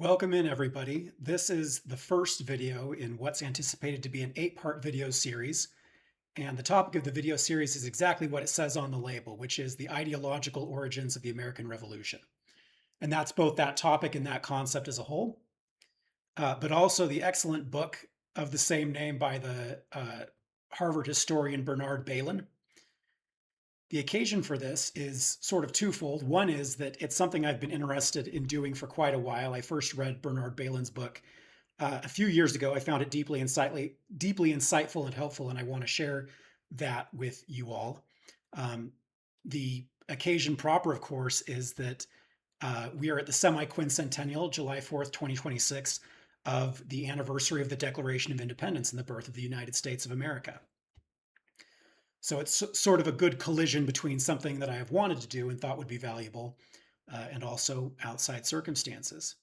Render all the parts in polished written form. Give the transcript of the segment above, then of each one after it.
Welcome in, everybody. This is the first video in what's anticipated to be an 8-part video series. And the topic of the video series is exactly what it says on the label, which is the ideological origins of the American Revolution. And that's both that topic and that concept as a whole, but also the excellent book of the same name by the Harvard historian Bernard Bailyn. The occasion for this is sort of twofold. One is that it's something I've been interested in doing for quite a while. I first read Bernard Bailyn's book a few years ago. I found it deeply insightful and helpful, and I want to share that with you all. The occasion proper, of course, is that we are at the semi-quincentennial, July 4th, 2026, of the anniversary of the Declaration of Independence and the birth of the United States of America. So it's sort of a good collision between something that I have wanted to do and thought would be valuable, and also outside circumstances.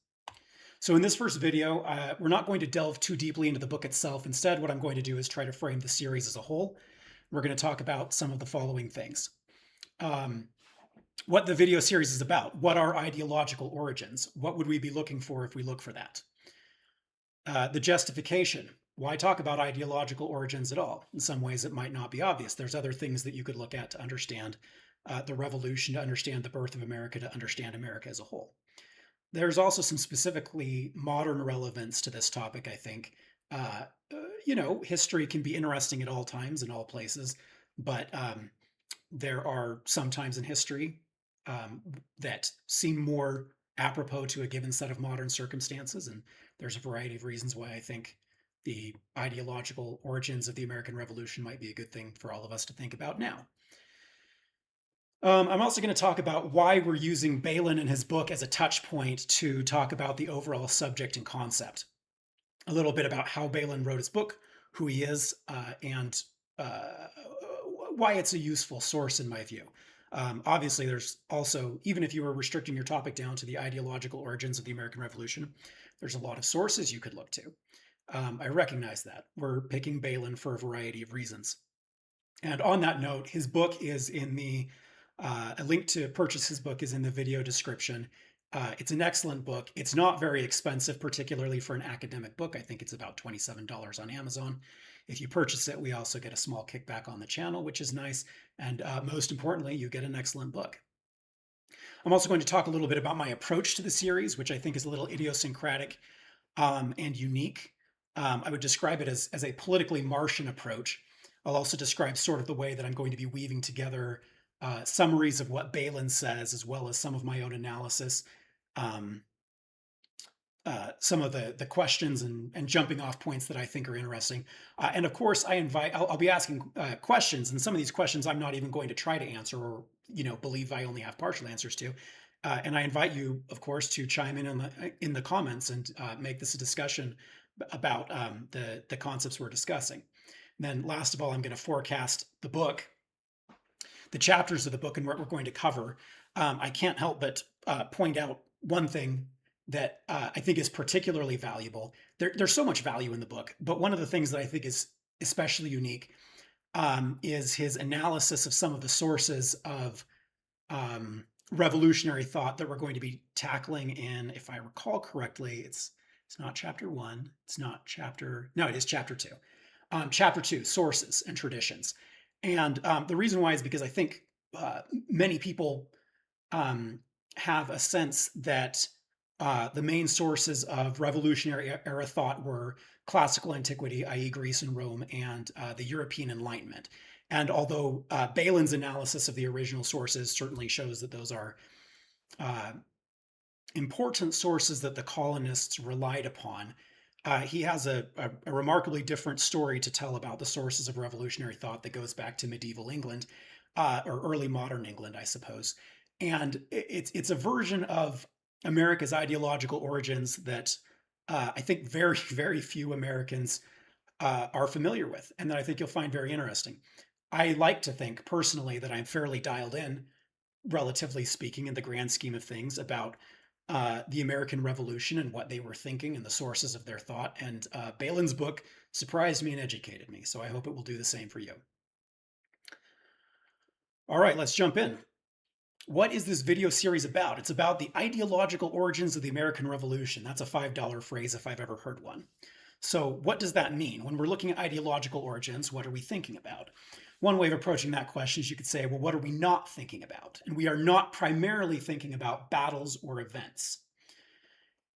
So in this first video, we're not going to delve too deeply into the book itself. Instead, what I'm going to do is try to frame the series as a whole. We're going to talk about some of the following things. What the video series is about. What are ideological origins? What would we be looking for if we look for that? The justification. Why talk about ideological origins at all? In some ways, it might not be obvious. There's other things that you could look at to understand the revolution, to understand the birth of America, to understand America as a whole. There's also some specifically modern relevance to this topic, I think. History can be interesting at all times in all places, but there are some times in history that seem more apropos to a given set of modern circumstances, and there's a variety of reasons why I think the ideological origins of the American Revolution might be a good thing for all of us to think about now. I'm also going to talk about why we're using Bailyn and his book as a touch point to talk about the overall subject and concept. A little bit about how Bailyn wrote his book, who he is, and why it's a useful source in my view. Obviously, there's also, even if you were restricting your topic down to the ideological origins of the American Revolution, there's a lot of sources you could look to. I recognize that. We're picking Bailyn for a variety of reasons. And on that note, his book is in the, a link to purchase his book is in the video description. It's an excellent book. It's not very expensive, particularly for an academic book. I think it's about $27 on Amazon. If you purchase it, we also get a small kickback on the channel, which is nice. And most importantly, you get an excellent book. I'm also going to talk a little bit about my approach to the series, which I think is a little idiosyncratic and unique. I would describe it as a politically Martian approach. I'll also describe sort of the way that I'm going to be weaving together summaries of what Bailyn says, as well as some of my own analysis, some of the questions and jumping off points that I think are interesting. And of course, I'll be asking questions, and some of these questions I'm not even going to try to answer or, believe I only have partial answers to. And I invite you, of course, to chime in the comments and make this a discussion about the concepts we're discussing. And then last of all, I'm going to forecast the book, the chapters of the book, and what we're going to cover. I can't help but point out one thing that I think is particularly valuable. There's so much value in the book, but one of the things that I think is especially unique is his analysis of some of the sources of revolutionary thought that we're going to be tackling in, if I recall correctly, it's not chapter 1, it's not chapter, no, it is chapter 2. Chapter 2, sources and traditions. And the reason why is because I think many people have a sense that the main sources of revolutionary era thought were classical antiquity, i.e. Greece and Rome, and the European Enlightenment. And although Bailyn's analysis of the original sources certainly shows that those are important sources that the colonists relied upon, he has a remarkably different story to tell about the sources of revolutionary thought that goes back to medieval England, or early modern England, I suppose. And it's a version of America's ideological origins that I think very, very few Americans are familiar with, and that I think you'll find very interesting. I like to think personally that I'm fairly dialed in, relatively speaking, in the grand scheme of things, about the American Revolution and what they were thinking and the sources of their thought. And Bailyn's book surprised me and educated me, so I hope it will do the same for you. All right, let's jump in. What is this video series about? It's about the ideological origins of the American Revolution. That's a $5 phrase if I've ever heard one. So what does that mean? When we're looking at ideological origins, what are we thinking about? One way of approaching that question is you could say, well, what are we not thinking about? And we are not primarily thinking about battles or events.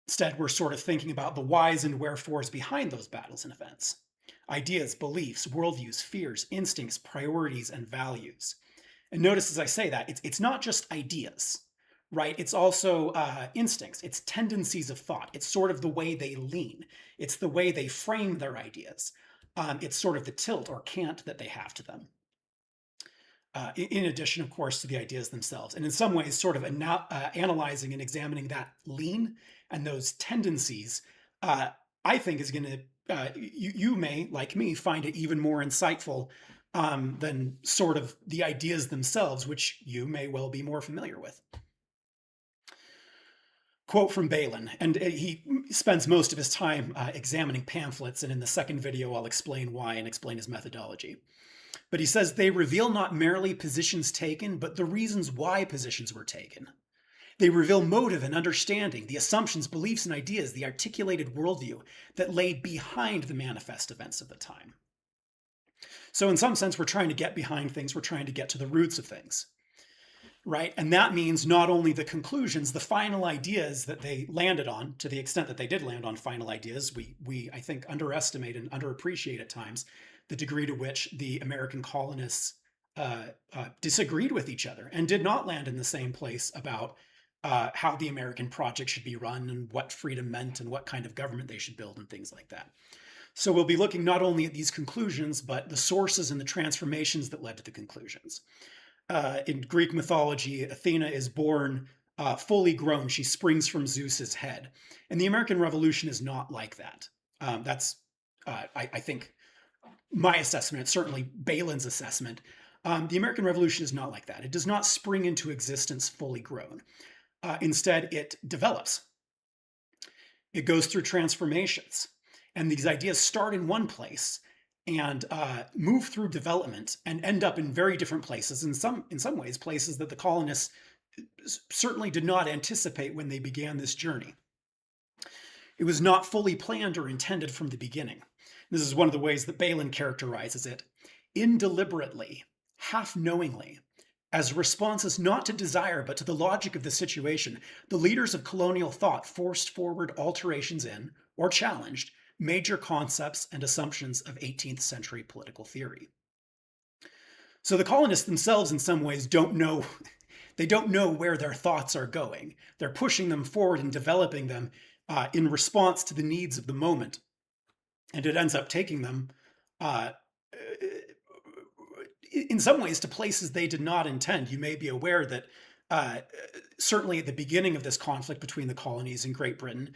Instead, we're sort of thinking about the whys and wherefores behind those battles and events. Ideas, beliefs, worldviews, fears, instincts, priorities, and values. And notice as I say that, it's not just ideas, right? It's also instincts, it's tendencies of thought. It's sort of the way they lean. It's the way they frame their ideas. It's sort of the tilt or cant that they have to them. In addition, of course, to the ideas themselves. And in some ways, sort of analyzing and examining that lean and those tendencies, I think is going to, you may, like me, find it even more insightful than sort of the ideas themselves, which you may well be more familiar with. Quote from Bailyn, and he spends most of his time examining pamphlets, and in the second video I'll explain why and explain his methodology. But he says, they reveal not merely positions taken, but the reasons why positions were taken. They reveal motive and understanding, the assumptions, beliefs, and ideas, the articulated worldview that lay behind the manifest events of the time. So in some sense, we're trying to get behind things, we're trying to get to the roots of things, right? And that means not only the conclusions, the final ideas that they landed on, to the extent that they did land on final ideas, we I think, underestimate and underappreciate at times the degree to which the American colonists disagreed with each other and did not land in the same place about how the American project should be run and what freedom meant and what kind of government they should build and things like that. So we'll be looking not only at these conclusions, but the sources and the transformations that led to the conclusions. In Greek mythology, Athena is born fully grown. She springs from Zeus's head. And the American Revolution is not like that. That's, I think, my assessment. It's certainly Bailyn's assessment. The American Revolution is not like that. It does not spring into existence fully grown. Instead, it develops. It goes through transformations. And these ideas start in one place and move through development and end up in very different places. In some ways, places that the colonists certainly did not anticipate when they began this journey. It was not fully planned or intended from the beginning. This is one of the ways that Bailyn characterizes it. Indeliberately, half-knowingly, as responses not to desire but to the logic of the situation, the leaders of colonial thought forced forward alterations in, or challenged, major concepts and assumptions of 18th century political theory. So the colonists themselves, in some ways, don't know where their thoughts are going. They're pushing them forward and developing them in response to the needs of the moment. And it ends up taking them, in some ways, to places they did not intend. You may be aware that certainly at the beginning of this conflict between the colonies and Great Britain,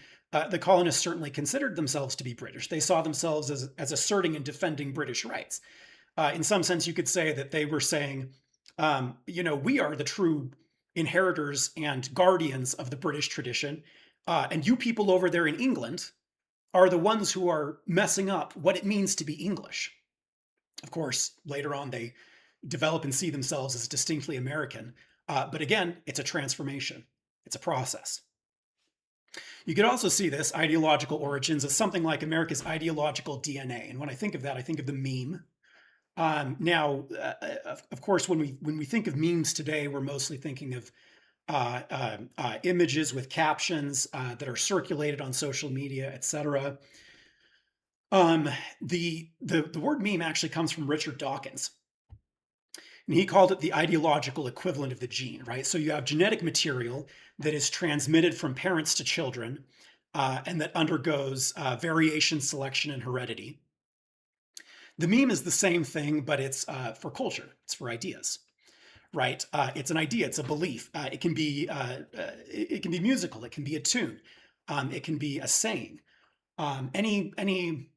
the colonists certainly considered themselves to be British. They saw themselves as asserting and defending British rights. In some sense, you could say that they were saying, we are the true inheritors and guardians of the British tradition, and you people over there in England are the ones who are messing up what it means to be English. Of course, later on, they develop and see themselves as distinctly American. But again, it's a transformation. It's a process. You could also see this ideological origins as something like America's ideological DNA. And when I think of that, I think of the meme. Now, of course, when we think of memes today, we're mostly thinking of images with captions that are circulated on social media, etc. The word meme actually comes from Richard Dawkins. And he called it the ideological equivalent of the gene, right? So you have genetic material that is transmitted from parents to children and that undergoes variation, selection, and heredity. The meme is the same thing, but it's for culture. It's for ideas, right? It's an idea. It's a belief. It can be musical. It can be a tune. It can be a saying. Any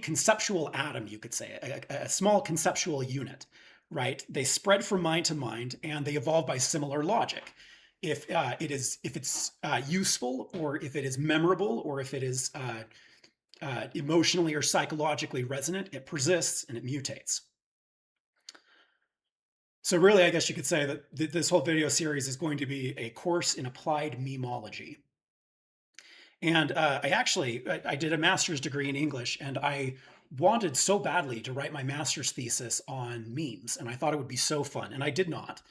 conceptual atom, you could say, a small conceptual unit, right? They spread from mind to mind, and they evolve by similar logic. If it's useful, or if it is memorable, or if it is emotionally or psychologically resonant, it persists and it mutates. So really, I guess you could say that this whole video series is going to be a course in applied memology. And I did a master's degree in English, and I wanted so badly to write my master's thesis on memes, and I thought it would be so fun, and I did not.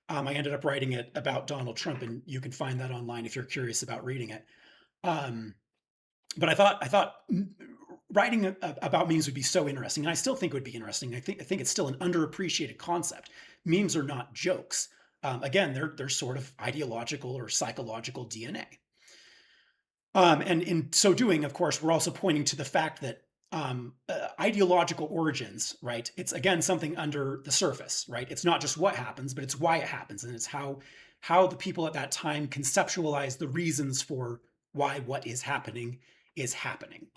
I ended up writing it about Donald Trump, and you can find that online if you're curious about reading it. Um, but I thought writing about memes would be so interesting, and I still think it would be interesting. I think it's still an underappreciated concept. Memes are not jokes. Again, they're sort of ideological or psychological DNA. And in so doing, of course, we're also pointing to the fact that ideological origins, right? It's again something under the surface, right? It's not just what happens, but it's why it happens, and it's how the people at that time conceptualize the reasons for why what is happening is happening.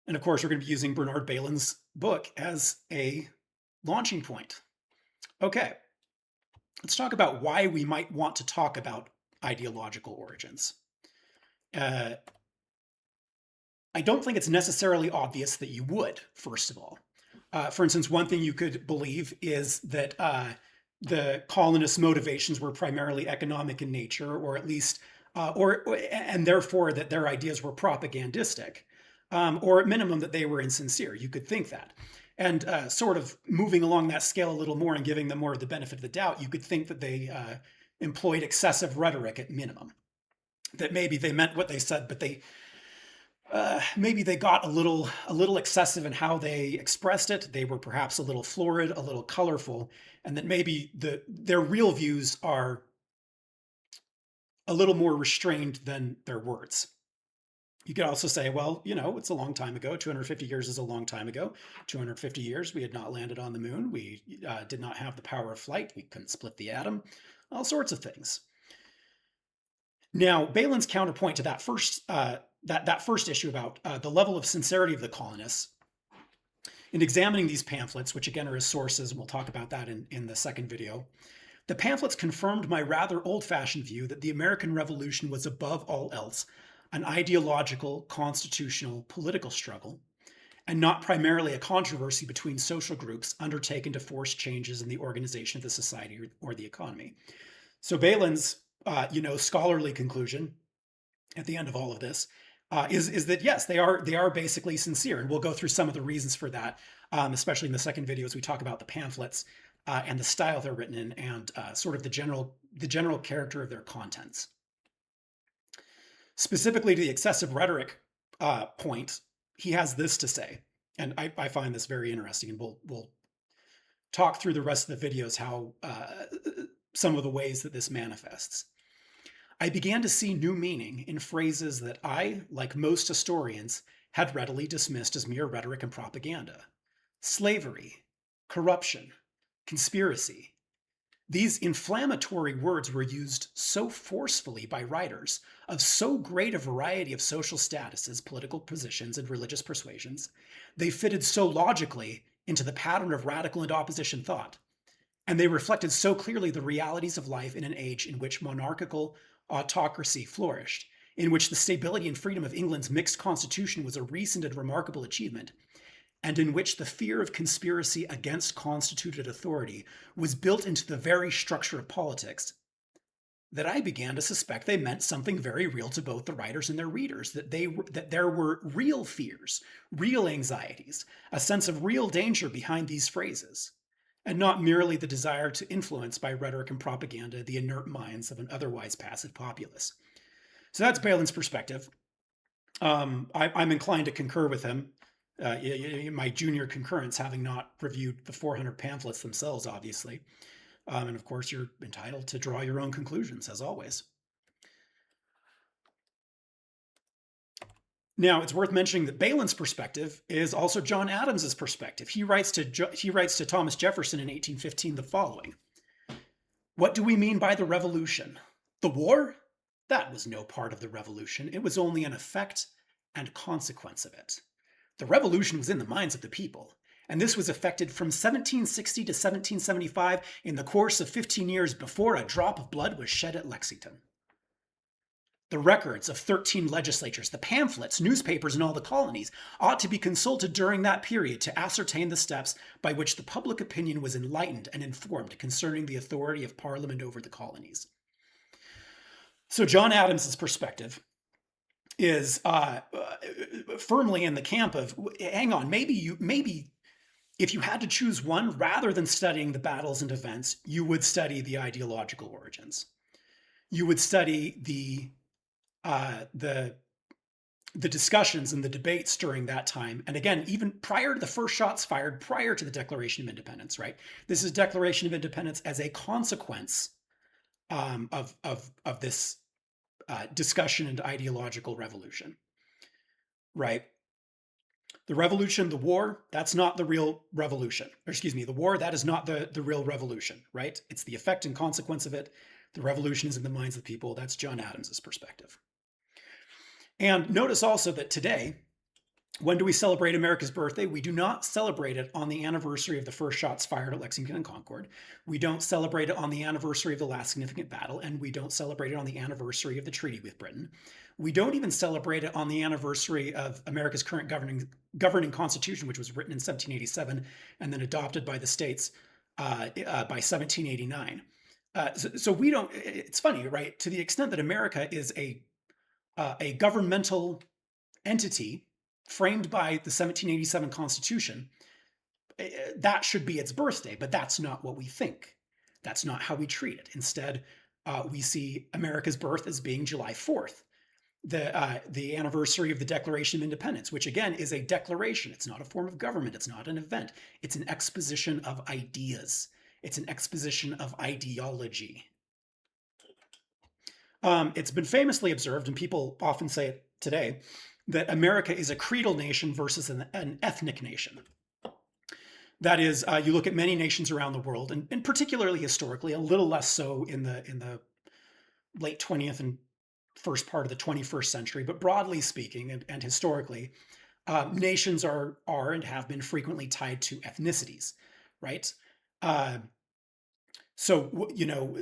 And of course, we're going to be using Bernard Bailyn's book as a launching point. Okay, let's talk about why we might want to talk about ideological origins. I don't think it's necessarily obvious that you would, first of all. For instance, one thing you could believe is that the colonists' motivations were primarily economic in nature, or at least, and therefore that their ideas were propagandistic, or at minimum that they were insincere. You could think that. And sort of moving along that scale a little more and giving them more of the benefit of the doubt, you could think that they employed excessive rhetoric at minimum. That maybe they meant what they said, but maybe they got a little excessive in how they expressed it. They were perhaps a little florid, a little colorful, and that maybe their real views are a little more restrained than their words. You could also say, well, it's a long time ago. 250 years is a long time ago. 250 years, we had not landed on the moon. We did not have the power of flight. We couldn't split the atom. All sorts of things. Now, Bailyn's counterpoint to that first issue about the level of sincerity of the colonists, in examining these pamphlets, which again are his sources, and we'll talk about that in the second video, the pamphlets confirmed my rather old-fashioned view that the American Revolution was above all else an ideological, constitutional, political struggle, and not primarily a controversy between social groups undertaken to force changes in the organization of the society or the economy. So Bailyn's, scholarly conclusion at the end of all of this is that yes, they are basically sincere, and we'll go through some of the reasons for that, especially in the second video as we talk about the pamphlets and the style they're written in, and sort of the general character of their contents. Specifically to the excessive rhetoric point, he has this to say, and I find this very interesting, and we'll talk through the rest of the videos how some of the ways that this manifests. I began to see new meaning in phrases that I, like most historians, had readily dismissed as mere rhetoric and propaganda. Slavery, corruption, conspiracy. These inflammatory words were used so forcefully by writers of so great a variety of social statuses, political positions, and religious persuasions. They fitted so logically into the pattern of radical and opposition thought, and they reflected so clearly the realities of life in an age in which monarchical autocracy flourished, in which the stability and freedom of England's mixed constitution was a recent and remarkable achievement, and in which the fear of conspiracy against constituted authority was built into the very structure of politics, that I began to suspect they meant something very real to both the writers and their readers, that there were real fears, real anxieties, a sense of real danger behind these phrases, and not merely the desire to influence by rhetoric and propaganda the inert minds of an otherwise passive populace. So that's Bailyn's perspective. I'm inclined to concur with him. My junior concurrence, having not reviewed the 400 pamphlets themselves, obviously. And of course, you're entitled to draw your own conclusions, as always. Now, it's worth mentioning that Bailyn's perspective is also John Adams's perspective. He writes to Thomas Jefferson in 1815 the following: "What do we mean by the revolution? The war? That was no part of the revolution. It was only an effect and consequence of it. The revolution was in the minds of the people, and this was effected from 1760 to 1775 in the course of 15 years before a drop of blood was shed at Lexington." The records of 13 legislatures, the pamphlets, newspapers in all the colonies ought to be consulted during that period to ascertain the steps by which the public opinion was enlightened and informed concerning the authority of Parliament over the colonies. So John Adams's perspective is firmly in the camp of, hang on, maybe if you had to choose one, rather than studying the battles and events, you would study the ideological origins. You would study the discussions and the debates during that time. And again, even prior to the first shots fired, prior to the Declaration of Independence, right? This is Declaration of Independence as a consequence of this discussion and ideological revolution, right? The revolution, the war, that's not the real revolution. Or excuse me, the war, that is not the real revolution, right? It's the effect and consequence of it. The revolution is in the minds of the people. That's John Adams's perspective. And notice also that today, when do we celebrate America's birthday? We do not celebrate it on the anniversary of the first shots fired at Lexington and Concord. We don't celebrate it on the anniversary of the last significant battle, and we don't celebrate it on the anniversary of the treaty with Britain. We don't even celebrate it on the anniversary of America's current governing constitution, which was written in 1787 and then adopted by the states by 1789. So we don't, it's funny, right? To the extent that America is a governmental entity framed by the 1787 Constitution, that should be its birthday, but that's not what we think. That's not how we treat it. Instead, we see America's birth as being July 4th, the anniversary of the Declaration of Independence, which again is a declaration. It's not a form of government. It's not an event. It's an exposition of ideas. It's an exposition of ideology. It's been famously observed, and people often say it today, that America is a creedal nation versus an ethnic nation. That is, you look at many nations around the world, and particularly historically, a little less so in the late 20th and first part of the 21st century, but broadly speaking and historically, nations are and have been frequently tied to ethnicities, right? So, you know,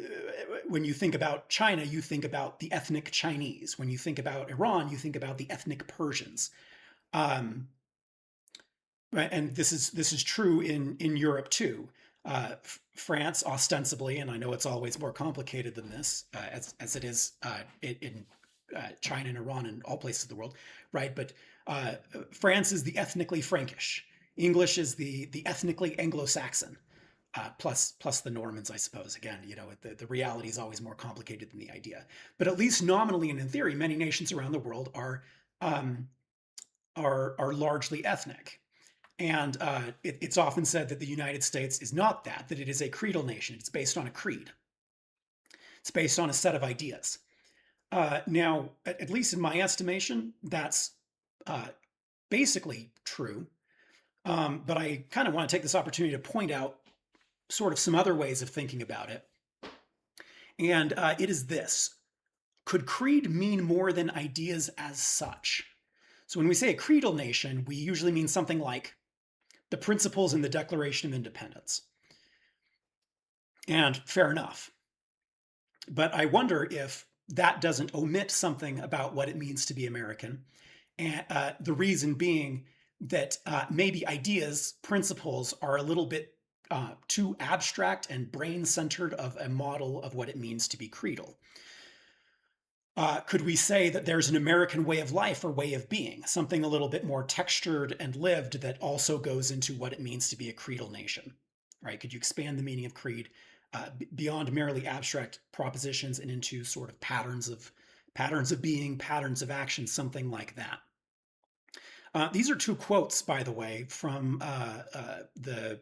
when you think about China, you think about the ethnic Chinese. When you think about Iran, you think about the ethnic Persians. And this is true in Europe too. France, ostensibly, and I know it's always more complicated than this, as it is in China and Iran and all places of the world, right? But France is the ethnically Frankish. English is the ethnically Anglo-Saxon. Plus the Normans, I suppose. Again, you know, the reality is always more complicated than the idea. But at least nominally and in theory, many nations around the world are largely ethnic. And it's often said that the United States is not that it is a creedal nation. It's based on a creed. It's based on a set of ideas. Now, at least in my estimation, that's basically true. But I kind of want to take this opportunity to point out sort of some other ways of thinking about it. And it is this. Could creed mean more than ideas as such? So when we say a creedal nation, we usually mean something like the principles in the Declaration of Independence. And fair enough. But I wonder if that doesn't omit something about what it means to be American. And the reason being that maybe ideas, principles are a little bit too abstract and brain-centered of a model of what it means to be creedal. Could we say that there's an American way of life or way of being, something a little bit more textured and lived that also goes into what it means to be a creedal nation, right? Could you expand the meaning of creed beyond merely abstract propositions and into sort of patterns of being, patterns of action, something like that? These are two quotes, by the way, from the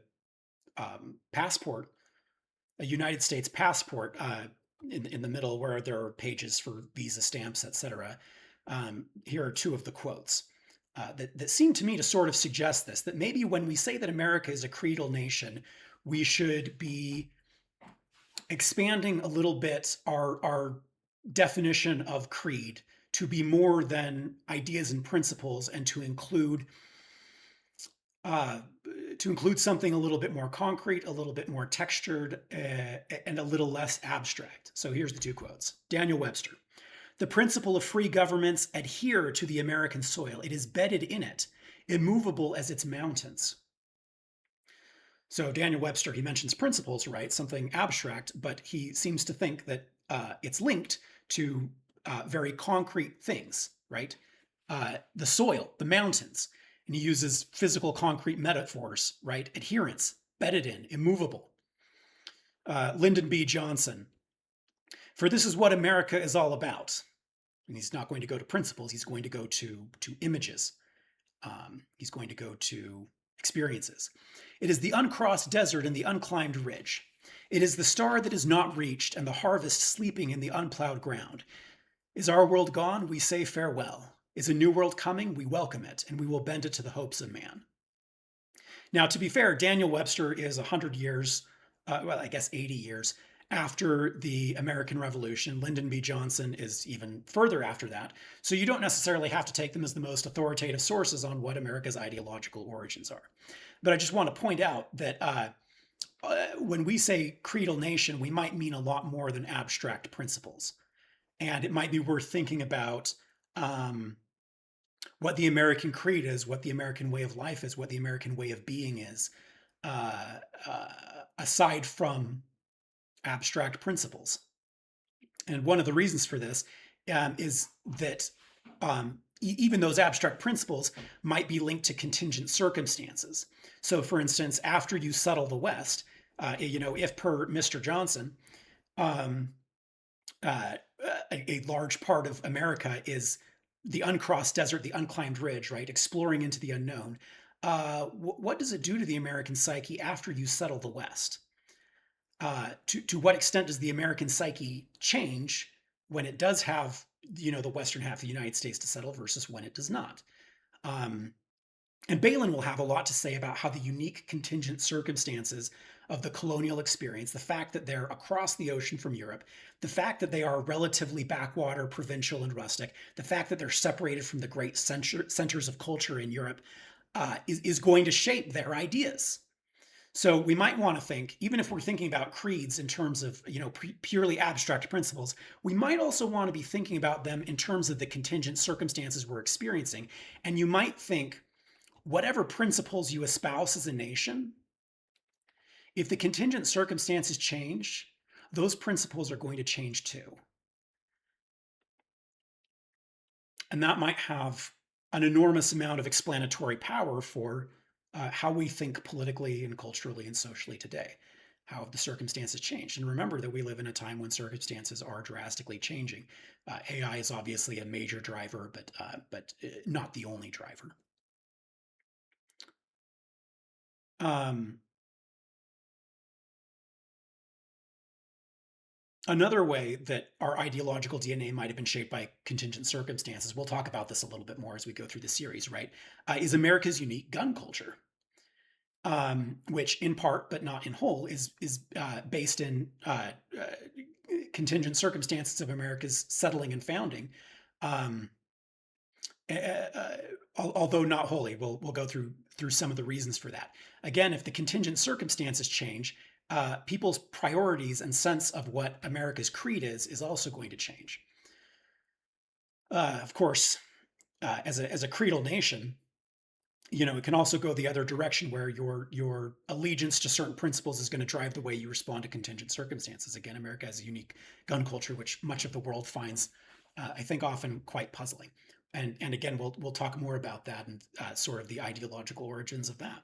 passport, a United States passport, in the middle where there are pages for visa stamps, etc. Here are two of the quotes that seem to me to sort of suggest this, that maybe when we say that America is a creedal nation, we should be expanding a little bit our definition of creed to be more than ideas and principles, and to include something a little bit more concrete, a little bit more textured, and a little less abstract. So here's the two quotes. Daniel Webster. The principle of free governments adhere to the American soil. It is bedded in it, immovable as its mountains. So Daniel Webster, he mentions principles, right? Something abstract, but he seems to think that it's linked to very concrete things, right? The soil, the mountains. And he uses physical concrete metaphors, right? Adherence, bedded in, immovable. Lyndon B. Johnson, for this is what America is all about. And he's not going to go to principles, he's going to go to images. He's going to go to experiences. It is the uncrossed desert and the unclimbed ridge. It is the star that is not reached and the harvest sleeping in the unplowed ground. Is our world gone? We say farewell. Is a new world coming? We welcome it, and we will bend it to the hopes of man. Now, to be fair, Daniel Webster is 100 years, well, I guess 80 years after the American Revolution. Lyndon B. Johnson is even further after that. So you don't necessarily have to take them as the most authoritative sources on what America's ideological origins are. But I just want to point out that when we say creedal nation, we might mean a lot more than abstract principles. And it might be worth thinking about what the American creed is, what the American way of life is, what the American way of being is, aside from abstract principles. And one of the reasons for this is that even those abstract principles might be linked to contingent circumstances. So, for instance, after you settle the West, if per Mr. Johnson, a large part of America is the uncrossed desert, the unclimbed ridge, right? Exploring into the unknown. What does it do to the American psyche after you settle the West? To what extent does the American psyche change when it does have, the western half of the United States to settle versus when it does not? And Bailyn will have a lot to say about how the unique contingent circumstances of the colonial experience, the fact that they're across the ocean from Europe, the fact that they are relatively backwater, provincial, and rustic, the fact that they're separated from the great centers of culture in Europe, is going to shape their ideas. So we might want to think, even if we're thinking about creeds in terms of purely abstract principles, we might also want to be thinking about them in terms of the contingent circumstances we're experiencing. And you might think, whatever principles you espouse as a nation, if the contingent circumstances change, those principles are going to change too. And that might have an enormous amount of explanatory power for how we think politically and culturally and socially today, how the circumstances changed. And remember that we live in a time when circumstances are drastically changing. AI is obviously a major driver, but not the only driver. Another way that our ideological DNA might have been shaped by contingent circumstances, we'll talk about this a little bit more as we go through the series, right, is America's unique gun culture, which in part, but not in whole, is based in contingent circumstances of America's settling and founding. Although not wholly, we'll go through some of the reasons for that. Again, if the contingent circumstances change, people's priorities and sense of what America's creed is also going to change. Of course, as a creedal nation, it can also go the other direction where your allegiance to certain principles is going to drive the way you respond to contingent circumstances. Again, America has a unique gun culture, which much of the world finds, I think, often quite puzzling. And again, we'll talk more about that and sort of the ideological origins of that.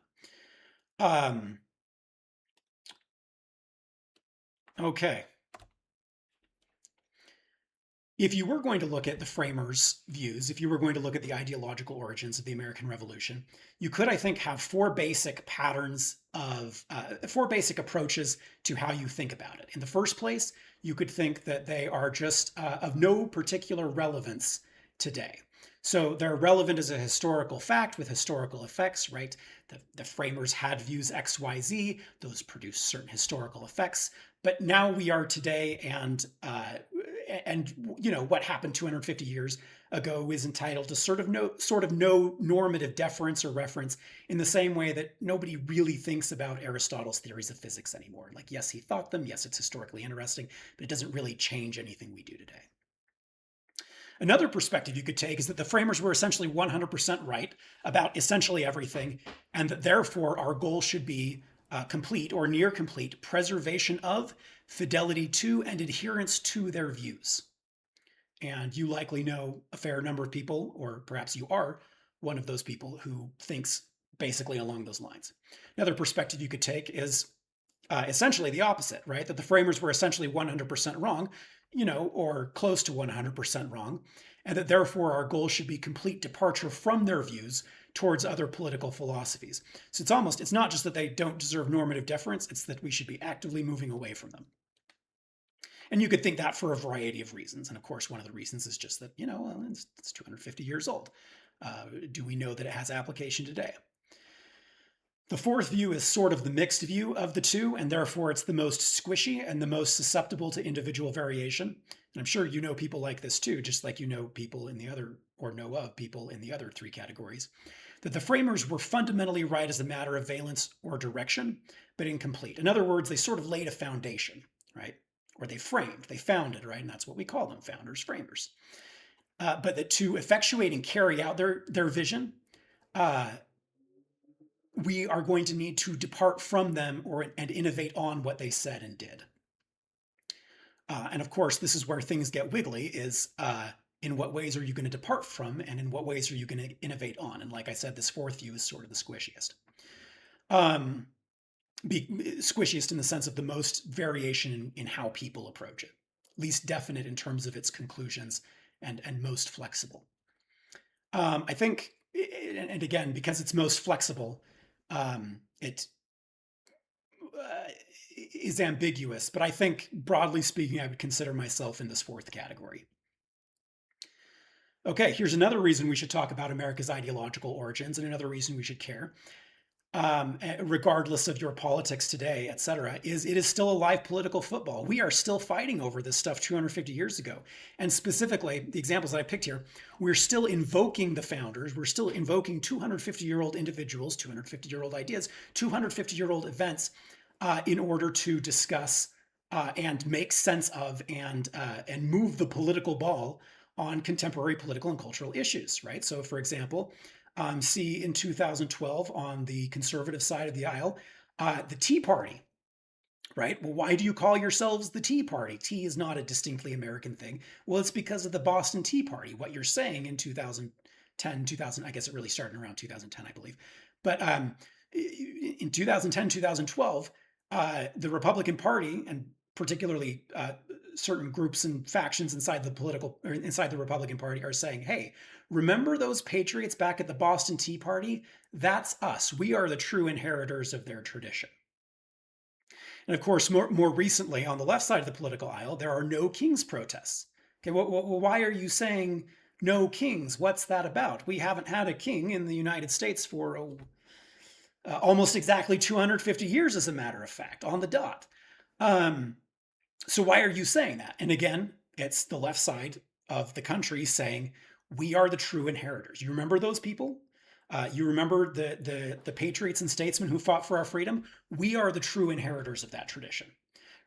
Okay. If you were going to look at the framers' views, if you were going to look at the ideological origins of the American Revolution, you could, I think, have four basic patterns of, four basic approaches to how you think about it. In the first place, you could think that they are just of no particular relevance today. So they're relevant as a historical fact with historical effects, right? The framers had views X, Y, Z. Those produced certain historical effects. But now we are today, and what happened 250 years ago is entitled to sort of no normative deference or reference, in the same way that nobody really thinks about Aristotle's theories of physics anymore. Like, yes, he thought them. Yes, it's historically interesting, but it doesn't really change anything we do today. Another perspective you could take is that the framers were essentially 100% right about essentially everything, and that therefore our goal should be complete or near complete preservation of, fidelity to, and adherence to their views. And you likely know a fair number of people, or perhaps you are one of those people who thinks basically along those lines. Another perspective you could take is essentially the opposite, right? That the framers were essentially 100% wrong, or close to 100% wrong, and that therefore our goal should be complete departure from their views towards other political philosophies. So it's not just that they don't deserve normative deference, it's that we should be actively moving away from them. And you could think that for a variety of reasons. And of course, one of the reasons is just that, it's 250 years old. Do we know that it has application today? The fourth view is sort of the mixed view of the two, and therefore it's the most squishy and the most susceptible to individual variation. And I'm sure you know people like this too, just like you know people in the other, or know of people in the other three categories. That the framers were fundamentally right as a matter of valence or direction, but incomplete. In other words, they sort of laid a foundation, right? Or they founded, right? And that's what we call them, founders, framers. But that to effectuate and carry out their vision, we are going to need to depart from them and innovate on what they said and did. And of course, this is where things get wiggly, is in what ways are you going to depart from, and in what ways are you going to innovate on? And like I said, this fourth view is sort of the squishiest. Squishiest in the sense of the most variation in how people approach it, least definite in terms of its conclusions, and most flexible. I think, and again, because it's most flexible, it is ambiguous, but I think broadly speaking, I would consider myself in this fourth category. Okay, here's another reason we should talk about America's ideological origins, and another reason we should care, regardless of your politics today, etc., is it is still a live political football. We are still fighting over this stuff 250 years ago. And specifically, the examples that I picked here, we're still invoking the founders. We're still invoking 250-year-old individuals, 250-year-old ideas, 250-year-old events in order to discuss and make sense of and move the political ball on contemporary political and cultural issues, right? So, for example, see in 2012 on the conservative side of the aisle, the Tea Party, right? Well, why do you call yourselves the Tea Party? Tea is not a distinctly American thing. Well, it's because of the Boston Tea Party. What you're saying in 2010, 2000, I guess it really started around 2010, I believe. But in 2010, 2012, the Republican Party, and particularly certain groups and factions inside the Republican Party, are saying, hey, remember those patriots back at the Boston Tea Party? That's us. We are the true inheritors of their tradition. And of course, more recently, on the left side of the political aisle, there are no kings protests. Okay, well, why are you saying no kings? What's that about? We haven't had a king in the United States for almost exactly 250 years, as a matter of fact, on the dot. So why are you saying that? And again, it's the left side of the country saying, we are the true inheritors. You remember those people? You remember the patriots and statesmen who fought for our freedom? We are the true inheritors of that tradition,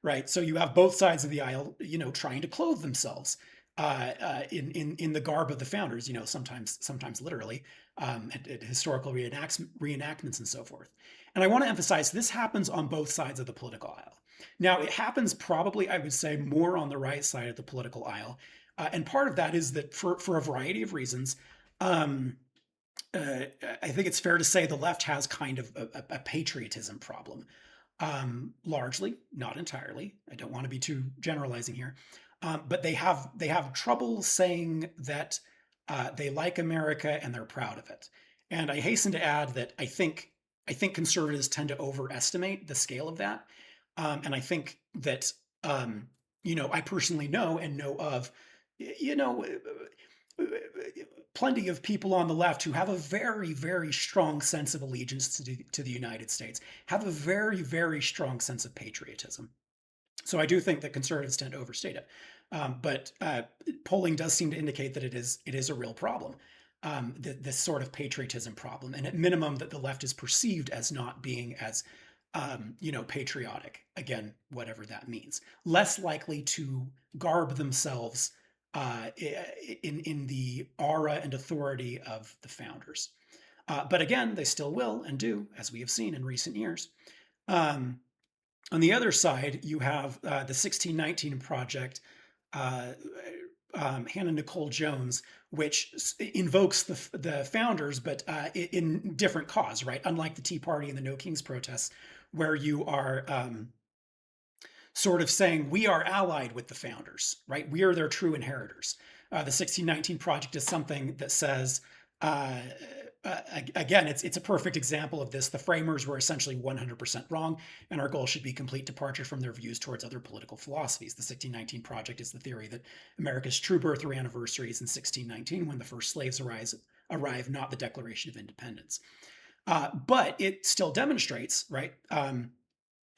right? So you have both sides of the aisle, trying to clothe themselves in the garb of the founders, sometimes literally, at historical reenactments and so forth. And I want to emphasize this happens on both sides of the political aisle. Now, it happens probably, I would say, more on the right side of the political aisle. And part of that is that for a variety of reasons, I think it's fair to say the left has kind of a patriotism problem. Largely, not entirely. I don't want to be too generalizing here. But they have trouble saying that they like America and they're proud of it. And I hasten to add that I think conservatives tend to overestimate the scale of that. And I think that I personally know of plenty of people on the left who have a very, very strong sense of allegiance to the United States, have a very, very strong sense of patriotism. So I do think that conservatives tend to overstate it. But polling does seem to indicate that it is a real problem, this sort of patriotism problem. And at minimum, that the left is perceived as not being as patriotic, again, whatever that means, less likely to garb themselves in the aura and authority of the founders. But again, they still will and do, as we have seen in recent years. Um, on the other side, you have the 1619 Project, uh, Hannah Nicole Jones, which invokes the founders, but in different cause, right? Unlike the Tea Party and the No Kings protests, where you are sort of saying we are allied with the founders, right? We are their true inheritors. The 1619 Project is something that says, uh, again, it's a perfect example of this. The framers were essentially 100% wrong, and our goal should be complete departure from their views towards other political philosophies. The 1619 Project is the theory that America's true birth or anniversary is in 1619 when the first slaves arrive, not the Declaration of Independence. But it still demonstrates, right,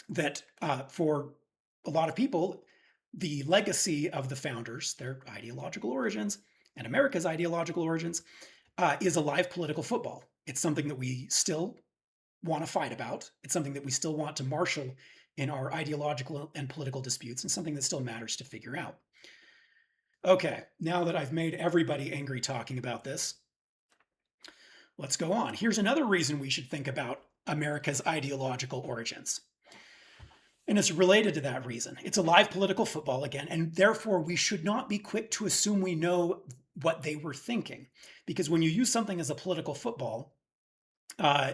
that for a lot of people, the legacy of the founders, their ideological origins, and America's ideological origins, is a live political football. It's something that we still want to fight about. It's something that we still want to marshal in our ideological and political disputes, and something that still matters to figure out. Okay, now that I've made everybody angry talking about this, let's go on. Here's another reason we should think about America's ideological origins. And it's related to that reason. It's a live political football again, and therefore we should not be quick to assume we know what they were thinking. Because when you use something as a political football,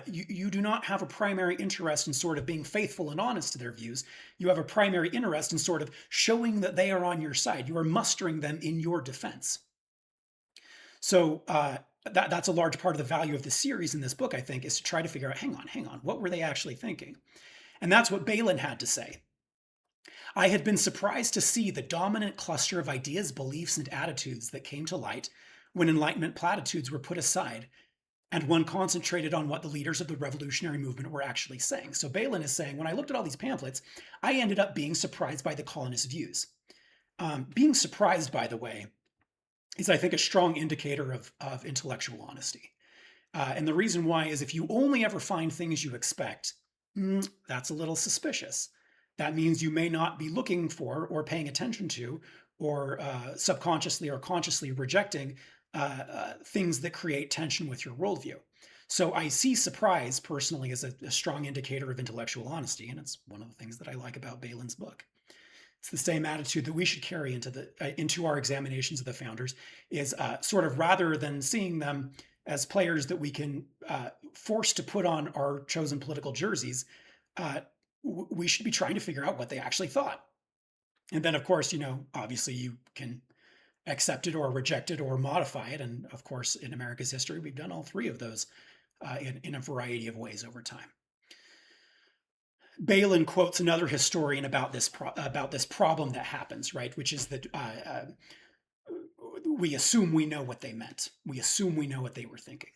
you do not have a primary interest in sort of being faithful and honest to their views. You have a primary interest in sort of showing that they are on your side. You are mustering them in your defense. So that's a large part of the value of the series in this book, I think, is to try to figure out, hang on, what were they actually thinking? And that's what Bailyn had to say. I had been surprised to see the dominant cluster of ideas, beliefs, and attitudes that came to light when Enlightenment platitudes were put aside and one concentrated on what the leaders of the revolutionary movement were actually saying. So Bailyn is saying, when I looked at all these pamphlets, I ended up being surprised by the colonists' views. Being surprised, by the way, is, I think, a strong indicator of intellectual honesty. And the reason why is if you only ever find things you expect, that's a little suspicious. That means you may not be looking for or paying attention to or subconsciously or consciously rejecting things that create tension with your worldview. So I see surprise personally as a strong indicator of intellectual honesty, and it's one of the things that I like about Bailyn's book. It's the same attitude that we should carry into our examinations of the founders, is sort of rather than seeing them as players that we can force to put on our chosen political jerseys, we should be trying to figure out what they actually thought. And then, of course, obviously you can accept it or reject it or modify it. And of course, in America's history, we've done all three of those in a variety of ways over time. Bailyn quotes another historian about this problem that happens, right? Which is that we assume we know what they meant. We assume we know what they were thinking.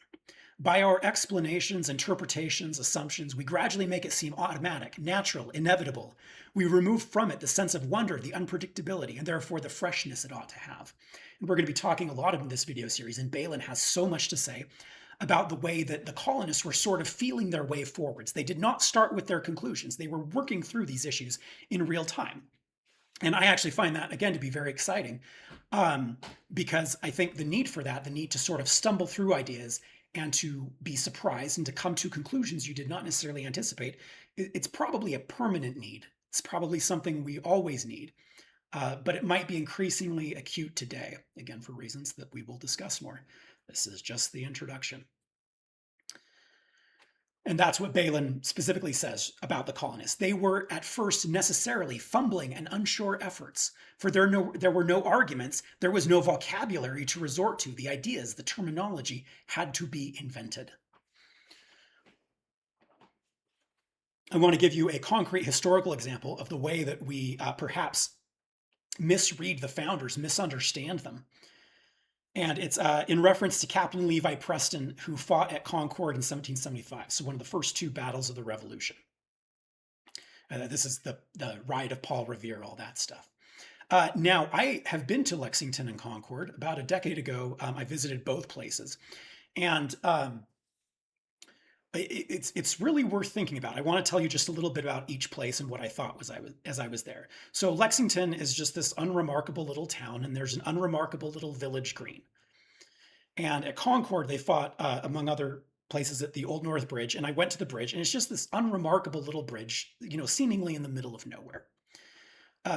By our explanations, interpretations, assumptions, we gradually make it seem automatic, natural, inevitable. We remove from it the sense of wonder, the unpredictability, and therefore the freshness it ought to have. And we're going to be talking a lot in this video series, and Bailyn has so much to say about the way that the colonists were sort of feeling their way forwards. They did not start with their conclusions. They were working through these issues in real time. And I actually find that, again, to be very exciting because I think the need for that, the need to sort of stumble through ideas and to be surprised and to come to conclusions you did not necessarily anticipate, it's probably a permanent need. It's probably something we always need, but it might be increasingly acute today, again, for reasons that we will discuss more. This is just the introduction. And that's what Bailyn specifically says about the colonists. They were at first necessarily fumbling and unsure efforts, for there were no arguments, there was no vocabulary to resort to. The ideas, the terminology had to be invented. I want to give you a concrete historical example of the way that we perhaps misread the founders, misunderstand them. And it's in reference to Captain Levi Preston, who fought at Concord in 1775. So one of the first two battles of the Revolution. This is the Ride of Paul Revere, all that stuff. Now, I have been to Lexington and Concord about a decade ago. I visited both places. And It's really worth thinking about. I want to tell you just a little bit about each place and what I thought as I was there. So Lexington is just this unremarkable little town, and there's an unremarkable little village green. And at Concord, they fought, among other places, at the Old North Bridge. And I went to the bridge, and it's just this unremarkable little bridge, seemingly in the middle of nowhere.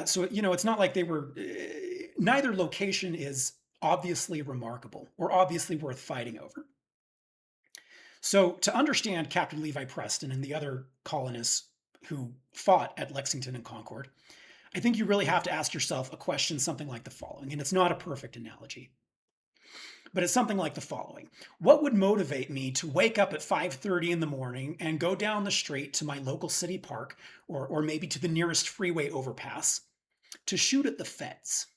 So, it's not like they were, neither location is obviously remarkable or obviously worth fighting over. So, to understand Captain Levi Preston and the other colonists who fought at Lexington and Concord, I think you really have to ask yourself a question something like the following. And it's not a perfect analogy, but it's something like the following. What would motivate me to wake up at 5:30 in the morning and go down the street to my local city park, or maybe to the nearest freeway overpass, to shoot at the feds?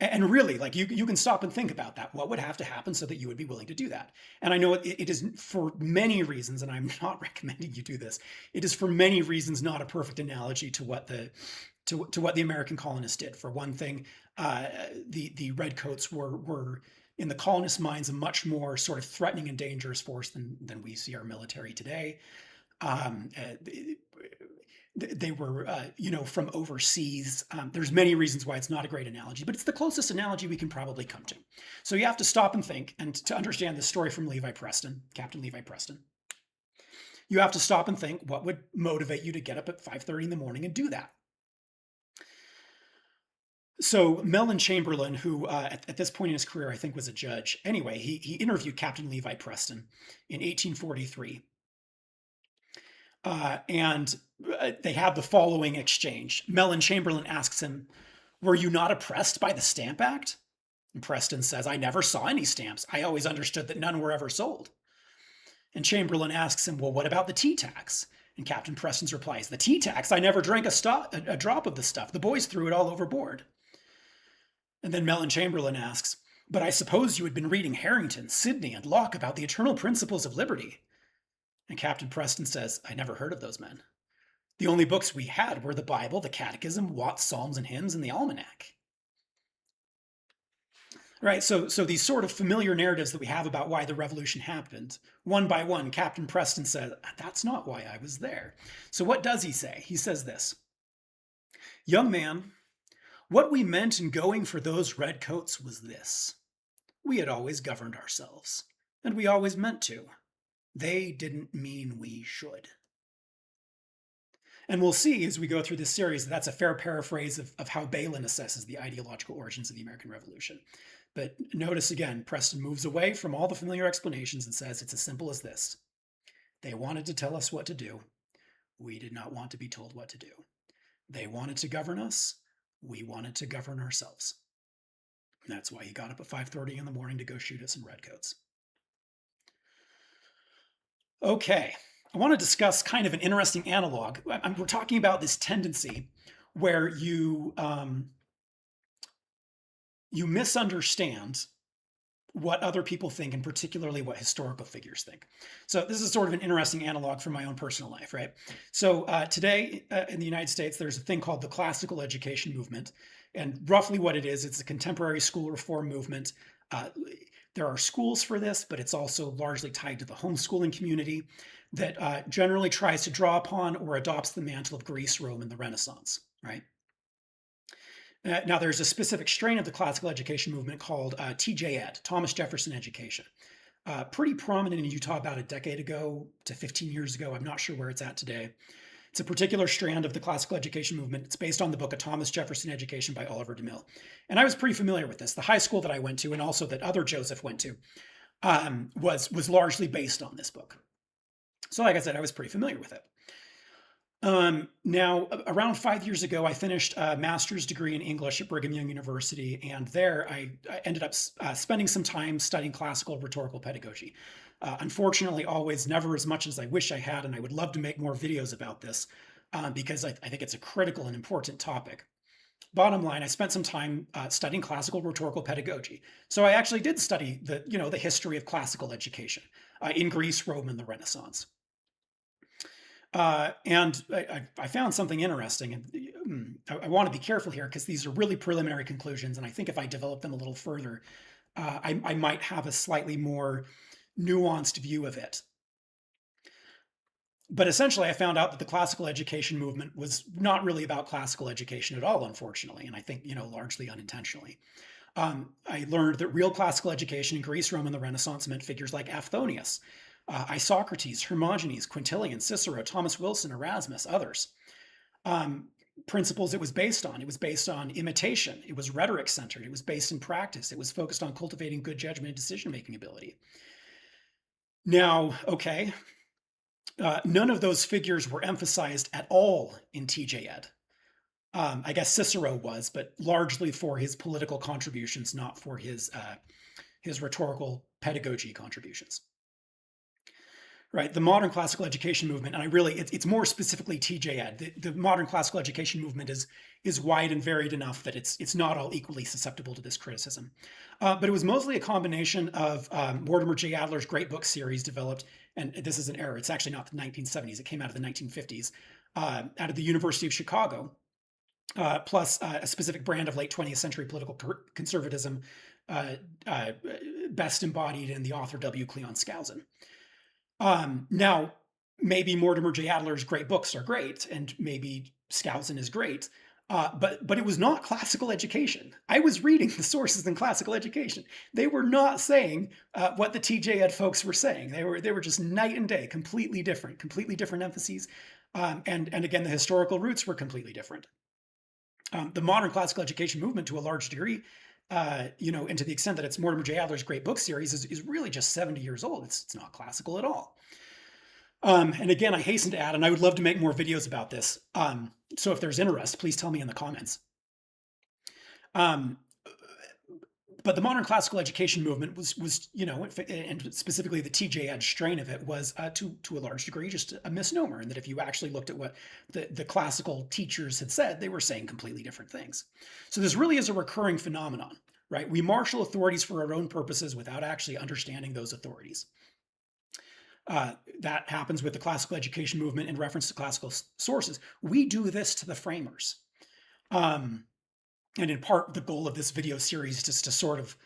And really, like, you can stop and think about that. What would have to happen so that you would be willing to do that? And I know it is, for many reasons, and I'm not recommending you do this, it is for many reasons not a perfect analogy to what the American colonists did. For one thing, the redcoats were in the colonists' minds a much more sort of threatening and dangerous force than we see our military today. Um, uh, they were, from overseas. There's many reasons why it's not a great analogy, but it's the closest analogy we can probably come to. So you have to stop and think, and to understand this story from Levi Preston, Captain Levi Preston, you have to stop and think, what would motivate you to get up at 5:30 in the morning and do that? So Mellon Chamberlain, who at this point in his career, I think was a judge. Anyway, he interviewed Captain Levi Preston in 1843. And they had the following exchange. Mellon Chamberlain asks him, "Were you not oppressed by the Stamp Act?" And Preston says, "I never saw any stamps. I always understood that none were ever sold." And Chamberlain asks him, "Well, what about the tea tax?" And Captain Preston's replies, "The tea tax? I never drank a drop of the stuff. The boys threw it all overboard." And then Mellon Chamberlain asks, "But I suppose you had been reading Harrington, Sidney, and Locke about the eternal principles of liberty." And Captain Preston says, "I never heard of those men. The only books we had were the Bible, the Catechism, Watts' Psalms and Hymns, and the Almanac." Right, so these sort of familiar narratives that we have about why the revolution happened, one by one, Captain Preston said, "That's not why I was there." So what does he say? He says this: "Young man, what we meant in going for those redcoats was this. We had always governed ourselves, and we always meant to. They didn't mean we should." And we'll see as we go through this series that that's a fair paraphrase of how Bailyn assesses the ideological origins of the American Revolution. But notice again, Preston moves away from all the familiar explanations and says it's as simple as this. They wanted to tell us what to do. We did not want to be told what to do. They wanted to govern us. We wanted to govern ourselves. And that's why he got up at 5:30 in the morning to go shoot at some redcoats. Okay, I want to discuss kind of an interesting analog. We're talking about this tendency where you misunderstand what other people think, and particularly what historical figures think. So this is sort of an interesting analog from my own personal life, right? So today in the United States, there's a thing called the classical education movement. And roughly what it is, it's a contemporary school reform movement. There are schools for this, but it's also largely tied to the homeschooling community that generally tries to draw upon or adopts the mantle of Greece, Rome, and the Renaissance, right? Now, there's a specific strain of the classical education movement called TJ Ed, Thomas Jefferson Education. Pretty prominent in Utah about a decade ago to 15 years ago. I'm not sure where it's at today. It's a particular strand of the classical education movement. It's based on the book of Thomas Jefferson Education by Oliver DeMille. And I was pretty familiar with this. The high school that I went to, and also that other Joseph went to, was largely based on this book. So like I said, I was pretty familiar with it. Now, around 5 years ago, I finished a master's degree in English at Brigham Young University, and there I ended up spending some time studying classical rhetorical pedagogy. Unfortunately, always never as much as I wish I had, and I would love to make more videos about this because I think it's a critical and important topic. Bottom line, I spent some time studying classical rhetorical pedagogy. So I actually did study the history of classical education in Greece, Rome, and the Renaissance. And I found something interesting, and I want to be careful here because these are really preliminary conclusions, and I think if I develop them a little further, I might have a slightly more nuanced view of it. But essentially, I found out that the classical education movement was not really about classical education at all, unfortunately, and I think, largely unintentionally. I learned that real classical education in Greece, Rome, and the Renaissance meant figures like Aphthonius, Isocrates, Hermogenes, Quintilian, Cicero, Thomas Wilson, Erasmus, others. Principles it was based on. It was based on imitation. It was rhetoric centered. It was based in practice. It was focused on cultivating good judgment and decision making ability. Now, okay, none of those figures were emphasized at all in TJ Ed. I guess Cicero was, but largely for his political contributions, not for his rhetorical pedagogy contributions. Right, the modern classical education movement, and it's more specifically TJ Ed. The modern classical education movement is wide and varied enough that it's not all equally susceptible to this criticism. But it was mostly a combination of Mortimer J. Adler's great book series developed, and this is an error. It's actually not the 1970s. It came out of the 1950s, out of the University of Chicago, plus a specific brand of late 20th century political conservatism, best embodied in the author W. Cleon Skousen. Now, maybe Mortimer J. Adler's great books are great, and maybe Skousen is great, but it was not classical education. I was reading the sources in classical education. They were not saying what the TJ Ed folks were saying. They were just night and day, completely different emphases, and again, the historical roots were completely different. The modern classical education movement, to a large degree, and to the extent that it's Mortimer J. Adler's great book series, is really just 70 years old. It's not classical at all. And again, I hasten to add, and I would love to make more videos about this. So if there's interest, please tell me in the comments. But the modern classical education movement was and specifically the TJ Ed strain of it was to a large degree just a misnomer, and that if you actually looked at what the classical teachers had said, they were saying completely different things. So this really is a recurring phenomenon, right? We marshal authorities for our own purposes without actually understanding those authorities. That happens with the classical education movement in reference to classical sources. We do this to the framers. And in part, the goal of this video series is to sort of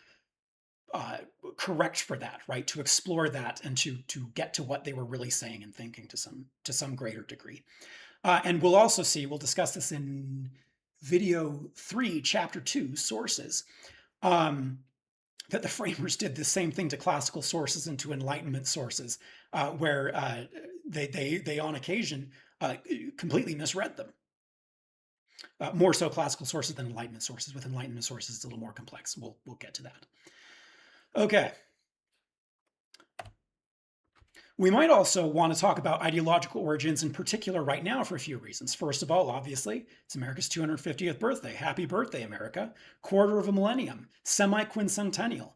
correct for that, right? To explore that and to get to what they were really saying and thinking to some greater degree. And we'll discuss this in video 3, chapter 2, sources, that the framers did the same thing to classical sources and to Enlightenment sources, where they on occasion completely misread them. More so classical sources than Enlightenment sources. With Enlightenment sources, it's a little more complex. We'll get to that. Okay. We might also want to talk about ideological origins in particular right now for a few reasons. First of all, obviously, it's America's 250th birthday. Happy birthday, America. Quarter of a millennium. Semi-quincentennial.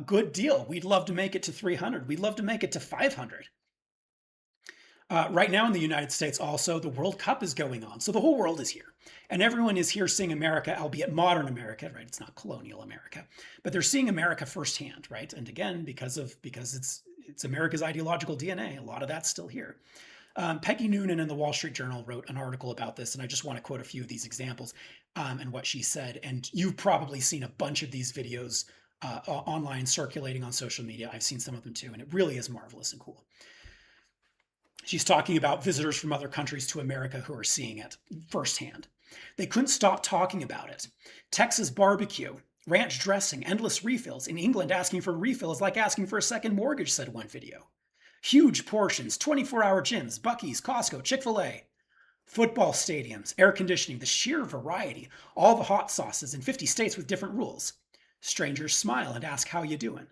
Good deal. We'd love to make it to 300. We'd love to make it to 500. Right now in the United States also, the World Cup is going on. So the whole world is here. And everyone is here seeing America, albeit modern America, right? It's not colonial America. But they're seeing America firsthand, right? And again, because it's America's ideological DNA, a lot of that's still here. Peggy Noonan in the Wall Street Journal wrote an article about this, and I just want to quote a few of these examples and what she said. And you've probably seen a bunch of these videos online circulating on social media. I've seen some of them too, and it really is marvelous and cool. She's talking about visitors from other countries to America who are seeing it firsthand. They couldn't stop talking about it. Texas barbecue, ranch dressing, endless refills. In England, asking for a refill is like asking for a second mortgage, said one video. Huge portions, 24-hour gyms, Buc-ee's, Costco, Chick-fil-A. Football stadiums, air conditioning, the sheer variety, all the hot sauces in 50 states with different rules. Strangers smile and ask how you doing.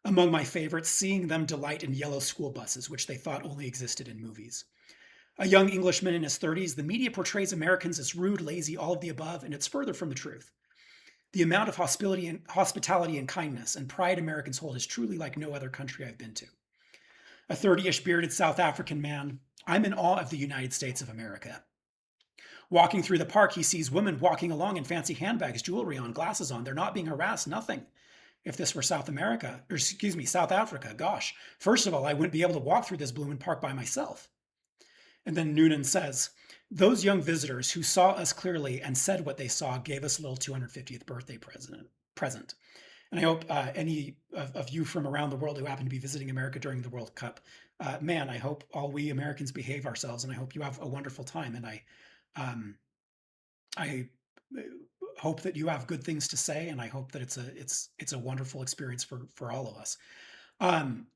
Among my favorites, seeing them delight in yellow school buses, which they thought only existed in movies. A young Englishman in his 30s, the media portrays Americans as rude, lazy, all of the above, and it's further from the truth. The amount of hospitality and kindness and pride Americans hold is truly like no other country I've been to. A 30-ish bearded South African man, I'm in awe of the United States of America. Walking through the park, he sees women walking along in fancy handbags, jewelry on, glasses on. They're not being harassed, nothing. If this were South Africa, gosh, first of all, I wouldn't be able to walk through this bloomin' park by myself. And then Noonan says, those young visitors who saw us clearly and said what they saw gave us a little 250th birthday present. And I hope any of you from around the world who happen to be visiting America during the World Cup, man, I hope all we Americans behave ourselves, and I hope you have a wonderful time. And um, I hope that you have good things to say, and I hope that it's a wonderful experience for all of us. Um,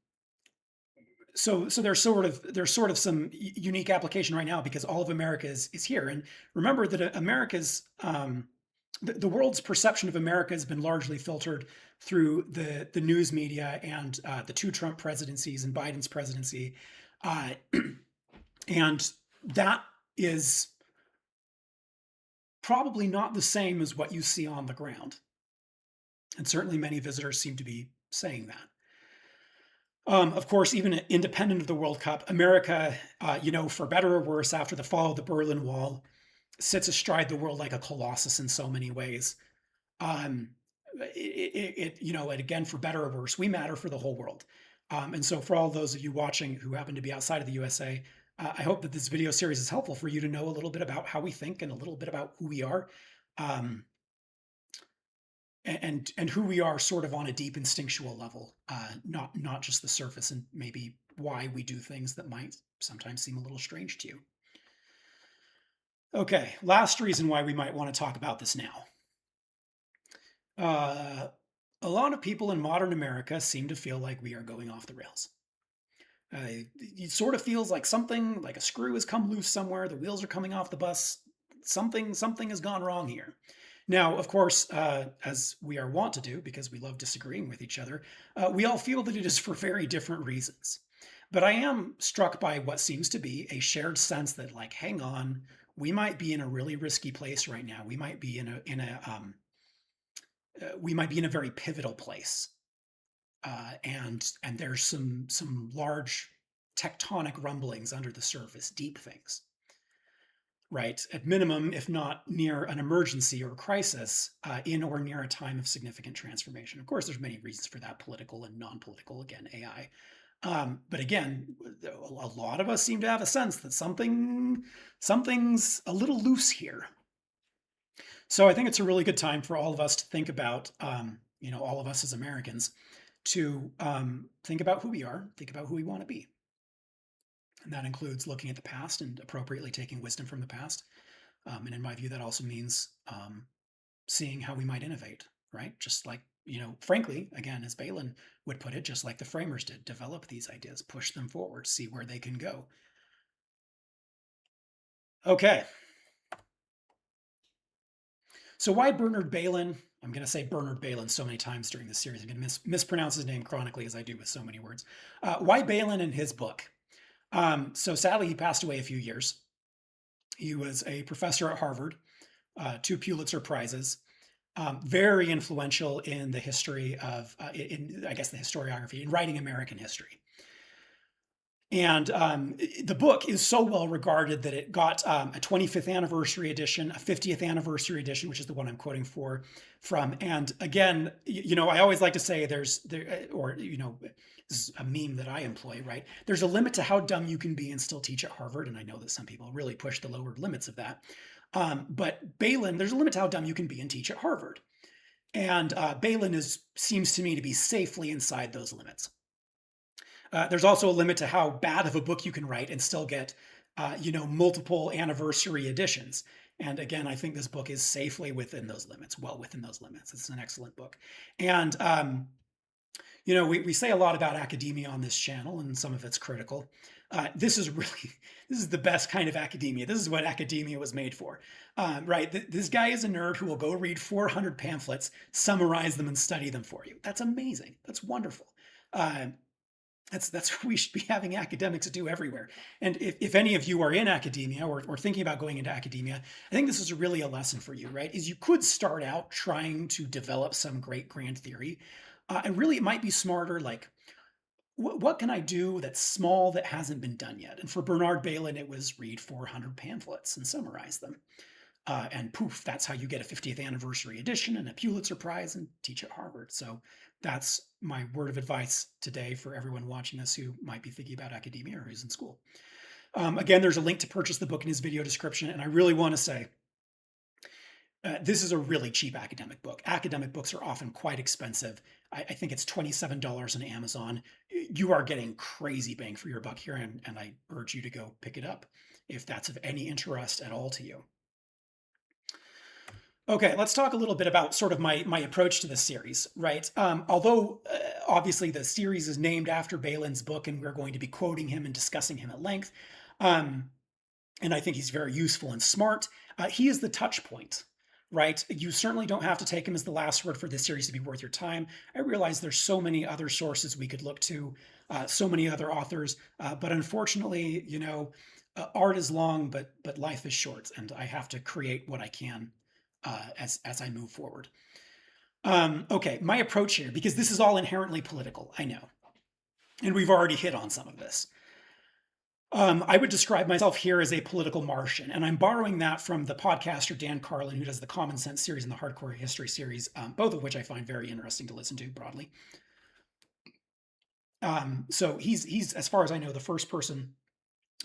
so there's sort of some unique application right now because all of America is here. And remember that America's the world's perception of America has been largely filtered through the news media and the two Trump presidencies and Biden's presidency, uh, and that is probably not the same as what you see on the ground. And certainly many visitors seem to be saying that. Of course, even independent of the World Cup, America, for better or worse, after the fall of the Berlin Wall, sits astride the world like a colossus in so many ways. Um, and again, for better or worse, we matter for the whole world. And so, for all those of you watching who happen to be outside of the USA, I hope that this video series is helpful for you to know a little bit about how we think and a little bit about who we are. Um, and who we are sort of on a deep instinctual level, not just the surface, and maybe why we do things that might sometimes seem a little strange to you. Okay, last reason why we might want to talk about this now. A lot of people in modern America seem to feel like we are going off the rails. It sort of feels like something, like a screw has come loose somewhere. The wheels are coming off the bus. Something has gone wrong here. Now, of course, as we are wont to do, because we love disagreeing with each other, we all feel that it is for very different reasons. But I am struck by what seems to be a shared sense that, like, hang on, we might be in a really risky place right now. We might be in a very pivotal place, and there's some large tectonic rumblings under the surface, deep things, right? At minimum, if not near an emergency or crisis, in or near a time of significant transformation. Of course, there's many reasons for that, political and non-political. Again, AI. But again, a lot of us seem to have a sense that something's a little loose here. So I think it's a really good time for all of us to think about, all of us as Americans, to think about who we are, think about who we want to be. And that includes looking at the past and appropriately taking wisdom from the past. And in my view, that also means seeing how we might innovate, right? Just like, frankly, again, as Bailyn would put it, just like the framers did, develop these ideas, push them forward, see where they can go. Okay. So why Bernard Bailyn? I'm going to say Bernard Bailyn so many times during this series. I'm going to mispronounce his name chronically as I do with so many words. Why Bailyn and his book? So sadly, he passed away a few years. He was a professor at Harvard, 2 Pulitzer Prizes, very influential in the history of, I guess, the historiography, in writing American history. And the book is so well regarded that it got a 25th anniversary edition, a 50th anniversary edition, which is the one I'm quoting from. And again, I always like to say this is a meme that I employ, right? There's a limit to how dumb you can be and still teach at Harvard. And I know that some people really push the lower limits of that. But Bailyn, there's a limit to how dumb you can be and teach at Harvard. And Bailyn seems to me to be safely inside those limits. There's also a limit to how bad of a book you can write and still get, multiple anniversary editions. And again, I think this book is safely within those limits, well within those limits. It's an excellent book. And, we say a lot about academia on this channel, and some of it's critical. This is the best kind of academia. This is what academia was made for, right? This guy is a nerd who will go read 400 pamphlets, summarize them, and study them for you. That's amazing. That's wonderful. That's what we should be having academics do everywhere. And if any of you are in academia or thinking about going into academia, I think this is really a lesson for you, right? Is you could start out trying to develop some great grand theory. And really, it might be smarter, like, what can I do that's small that hasn't been done yet? And for Bernard Bailyn, it was read 400 pamphlets and summarize them. And poof, that's how you get a 50th anniversary edition and a Pulitzer Prize and teach at Harvard. So that's my word of advice today for everyone watching this who might be thinking about academia or who's in school. Again, there's a link to purchase the book in his video description. And I really want to say, This is a really cheap academic book. Academic books are often quite expensive. I think it's $27 on Amazon. You are getting crazy bang for your buck here, and I urge you to go pick it up if that's of any interest at all to you. Okay, let's talk a little bit about sort of my approach to this series, right? Although obviously the series is named after Bailyn's book, and we're going to be quoting him and discussing him at length, um, and I think he's very useful and smart. He is the touch point, right? You certainly don't have to take him as the last word for this series to be worth your time. I realize there's so many other sources we could look to, so many other authors, but unfortunately, art is long, but life is short, and I have to create what I can as I move forward. Okay, my approach here, because this is all inherently political, I know, and we've already hit on some of this. I would describe myself here as a political Martian, and I'm borrowing that from the podcaster Dan Carlin, who does the Common Sense series and the Hardcore History series, both of which I find very interesting to listen to broadly. So he's, as far as I know, the first person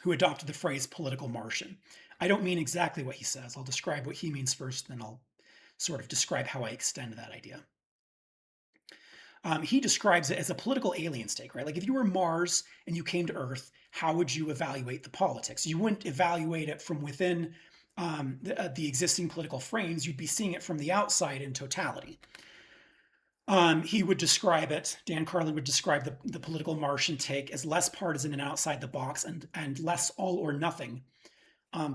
who adopted the phrase political Martian. I don't mean exactly what he says. I'll describe what he means first, then I'll sort of describe how I extend that idea. He describes it as a political alien state, right? Like if you were Mars and you came to Earth, how would you evaluate the politics? You wouldn't evaluate it from within the existing political frames. You'd be seeing it from the outside in totality. He would describe it, Dan Carlin would describe the political Martian take as less partisan and outside the box and less all or nothing,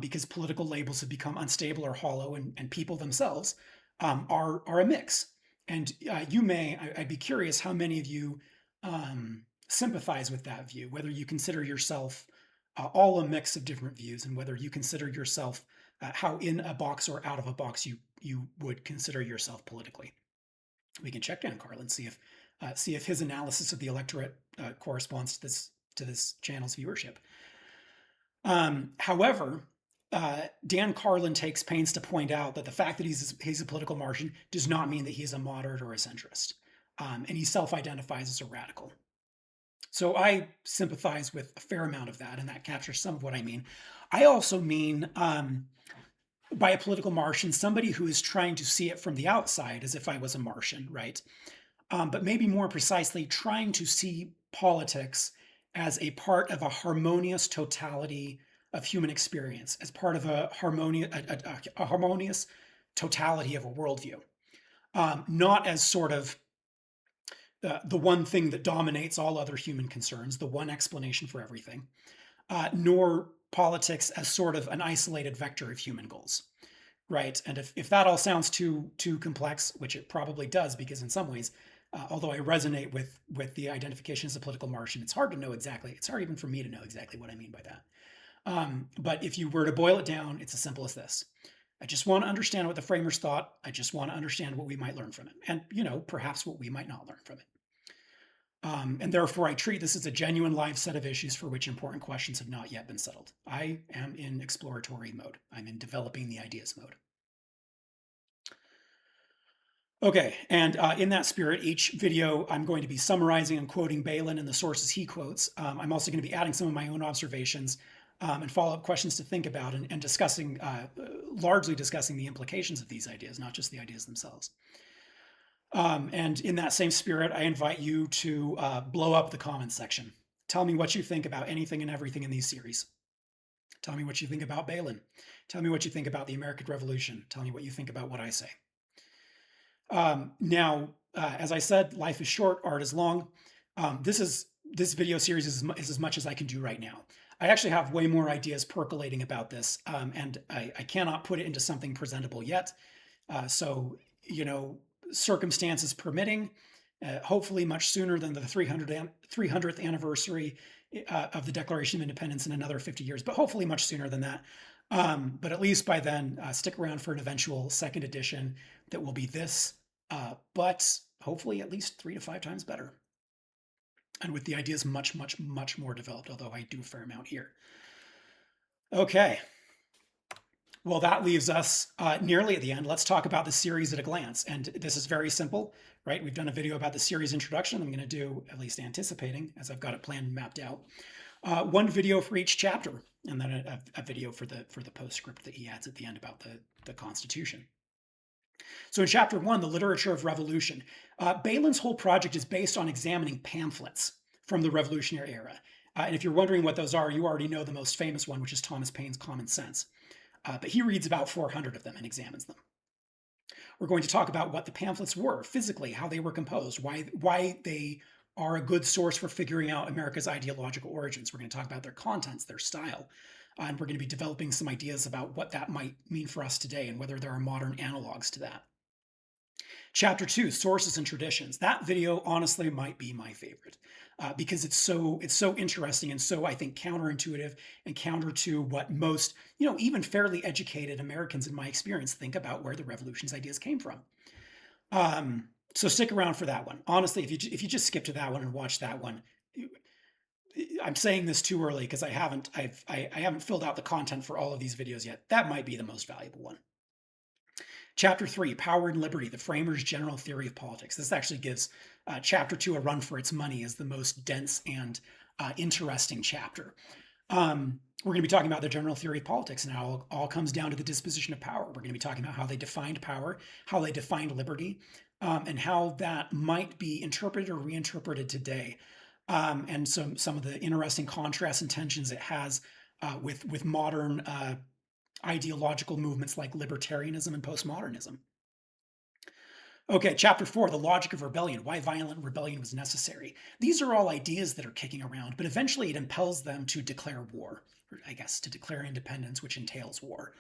because political labels have become unstable or hollow, and people themselves are a mix. And I'd be curious how many of you sympathize with that view, whether you consider yourself all a mix of different views, and whether you consider yourself how in a box or out of a box you would consider yourself politically. We can check Dan Carlin, see if his analysis of the electorate corresponds to this channel's viewership. However, Dan Carlin takes pains to point out that the fact that he's a political Martian does not mean that he's a moderate or a centrist, and he self-identifies as a radical. So I sympathize with a fair amount of that, and that captures some of what I mean. I also mean, by a political Martian, somebody who is trying to see it from the outside as if I was a Martian, right? But maybe more precisely, trying to see politics as a part of a harmonious totality of human experience, as part of a harmonious totality of a worldview, not as sort of the one thing that dominates all other human concerns, the one explanation for everything, nor politics as sort of an isolated vector of human goals, right? And if that all sounds too complex, which it probably does, because in some ways, although I resonate with the identification as a political Martian, it's hard to know exactly. It's hard even for me to know exactly what I mean by that. But if you were to boil it down, it's as simple as this. I just want to understand what the framers thought. I just want to understand what we might learn from it, and perhaps what we might not learn from it. And therefore, I treat this as a genuine live set of issues for which important questions have not yet been settled. I am in exploratory mode. I'm in developing the ideas mode. Okay, and in that spirit, each video I'm going to be summarizing and quoting Bailyn and the sources he quotes. I'm also going to be adding some of my own observations and follow-up questions to think about, and discussing, largely discussing the implications of these ideas, not just the ideas themselves. And in that same spirit, I invite you to blow up the comments section. Tell me what you think about anything and everything in these series. Tell me what you think about Bailyn. Tell me what you think about the American Revolution. Tell me what you think about what I say. Now, as I said, life is short, art is long. This video series is as much as I can do right now. I actually have way more ideas percolating about this, and I cannot put it into something presentable yet. So, circumstances permitting, hopefully much sooner than the 300th anniversary of the Declaration of Independence in another 50 years, but hopefully much sooner than that. But at least by then, stick around for an eventual second edition that will be this, but hopefully at least 3 to 5 times better. And with the ideas much, much, much more developed, although I do a fair amount here. Okay. Well, that leaves us nearly at the end. Let's talk about the series at a glance. And this is very simple, right? We've done a video about the series introduction. I'm going to do, at least anticipating, as I've got it planned and mapped out, one video for each chapter, and then a video for the postscript that he adds at the end about the Constitution. So in chapter one, the literature of revolution, Balin's whole project is based on examining pamphlets from the revolutionary era. And if you're wondering what those are, you already know the most famous one, which is Thomas Paine's Common Sense. But he reads about 400 of them and examines them. We're going to talk about what the pamphlets were physically, how they were composed, why they are a good source for figuring out America's ideological origins. We're going to talk about their contents, their style, and we're going to be developing some ideas about what that might mean for us today and whether there are modern analogs to that. Chapter two, sources and traditions. That video honestly might be my favorite because it's so interesting and so I think counterintuitive and counter to what most even fairly educated Americans in my experience think about where the revolution's ideas came from. So stick around for that one. Honestly, if you just skip to that one and watch that one, I'm saying this too early because I haven't filled out the content for all of these videos yet. That might be the most valuable one. Chapter three, Power and Liberty, the Framers' General Theory of Politics. This actually gives chapter two a run for its money as the most dense and interesting chapter. We're going to be talking about the general theory of politics and how it all comes down to the disposition of power. We're going to be talking about how they defined power, how they defined liberty, and how that might be interpreted or reinterpreted today. And some of the interesting contrasts and tensions it has with modern ideological movements like libertarianism and postmodernism. Okay, chapter four, the logic of rebellion, why violent rebellion was necessary. These are all ideas that are kicking around, but eventually it impels them to declare war, or I guess to declare independence, which entails war.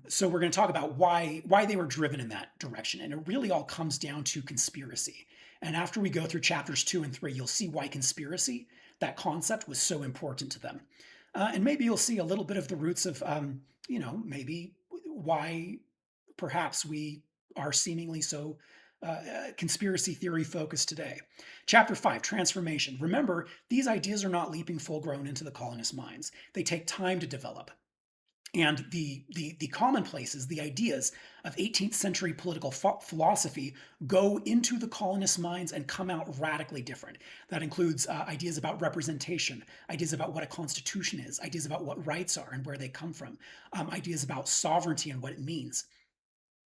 So we're going to talk about why they were driven in that direction, and it really all comes down to conspiracy. And after we go through chapters 2 and 3, you'll see why conspiracy, that concept, was so important to them. And maybe you'll see a little bit of the roots of, maybe why perhaps we are seemingly so conspiracy theory focused today. Chapter 5, transformation. Remember, these ideas are not leaping full grown into the colonists' minds. They take time to develop. And the commonplaces, the ideas of 18th century political philosophy go into the colonists' minds and come out radically different. That includes ideas about representation, ideas about what a constitution is, ideas about what rights are and where they come from, ideas about sovereignty and what it means,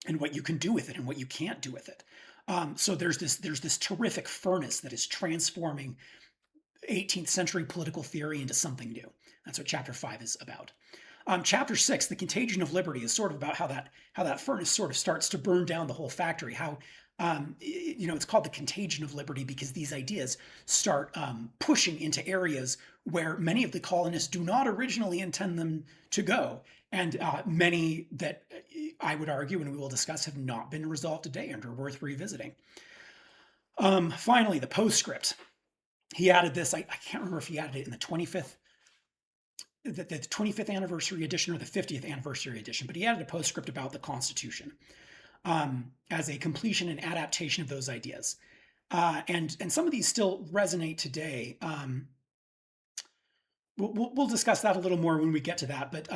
and what you can do with it and what you can't do with it. So there's this terrific furnace that is transforming 18th century political theory into something new. That's what chapter 5 is about. Chapter 6, the contagion of liberty, is sort of about how that furnace sort of starts to burn down the whole factory. How it's called the contagion of liberty because these ideas start pushing into areas where many of the colonists do not originally intend them to go, and many that I would argue, and we will discuss, have not been resolved today and are worth revisiting. Finally, the postscript. He added this. I can't remember if he added it in the 25th anniversary edition or the 50th anniversary edition, but he added a postscript about the Constitution as a completion and adaptation of those ideas. And some of these still resonate today. We'll discuss that a little more when we get to that, but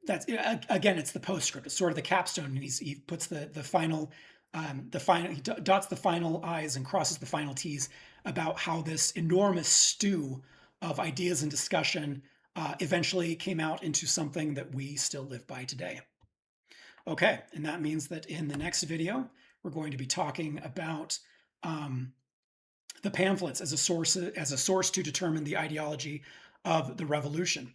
that's again, it's the postscript. It's sort of the capstone, and he puts the final he dots the final I's and crosses the final T's about how this enormous stew of ideas and discussion eventually came out into something that we still live by today. Okay, and that means that in the next video, we're going to be talking about the pamphlets as a source to determine the ideology of the revolution.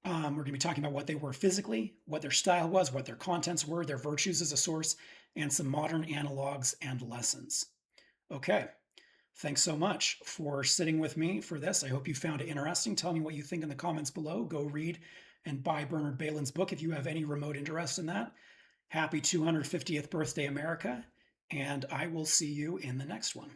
We're going to be talking about what they were physically, what their style was, what their contents were, their virtues as a source, and some modern analogs and lessons. Okay. Thanks so much for sitting with me for this. I hope you found it interesting. Tell me what you think in the comments below. Go read and buy Bernard Bailyn's book if you have any remote interest in that. Happy 250th birthday, America, and I will see you in the next one.